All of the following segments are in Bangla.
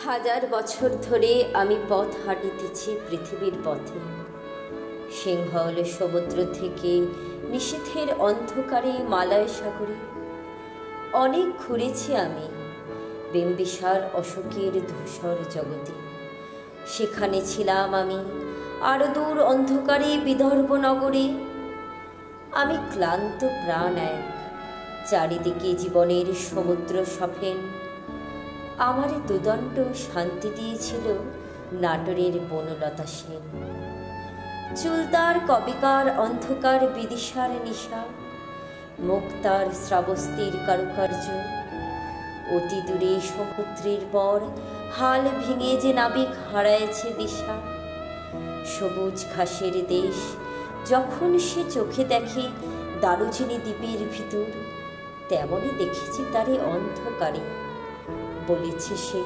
হাজার বছর ধরে আমি পথ হাঁটিতেছি পৃথিবীর পথে। সিংহল সমুদ্র থেকে নিষেধের অন্ধকারে মালয় সাগরে অনেক ঘুরেছি আমি বিম্বিসার অশোকের ধূসর জগতে। সেখানে ছিলাম আমি আরো দূর অন্ধকারে বিদর্ভ নগরে। আমি ক্লান্ত প্রাণ এক, চারিদিকে জীবনের সমুদ্র সফেন। আমার দুদণ্ড শান্তি দিয়েছিল নাটোরের বনলতা সেন। চুলতার কবিকার অন্ধকার বিদিশার নিশা, মুক্তার শ্রাবস্তির কারুকার্য। অতি দূরে সমুদ্রের পর হাল ভেঙে যে নাবিক হারায়েছে দিশা। সবুজ ঘাসের দেশ যখন সে চোখে দেখে দারুচিনি দ্বীপের ভিতর, তেমনই দেখেছি তারে অন্ধকারে। বলেছে সে,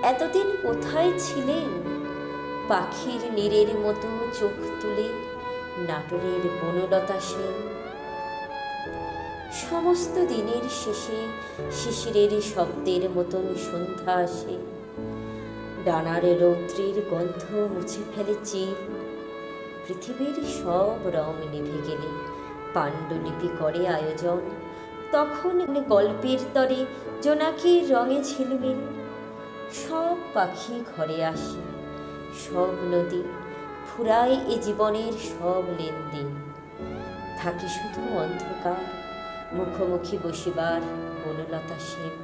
এতদিন কোথায় ছিলেন? পাখির নীরের মতো চোখ তুলে নাটোরের বনলতা সেন। সমস্ত দিনের শেষে শিশিরের শব্দের মতন সন্ধ্যা আসে। ডানার রৌদ্রের গন্ধ মুছে ফেলে চিল। পৃথিবীর সব রং নিভে গেলে পাণ্ডুলিপি করে আয়োজন। তখন গল্পের তরে জোনাকির রঙে ঝিলমিল। সব পাখি ঘরে আসে, সব নদী ফুরায় এ জীবনের সব লেনদেন। থাকে শুধু অন্ধকার, মুখোমুখি বসিবার বনলতা সেন।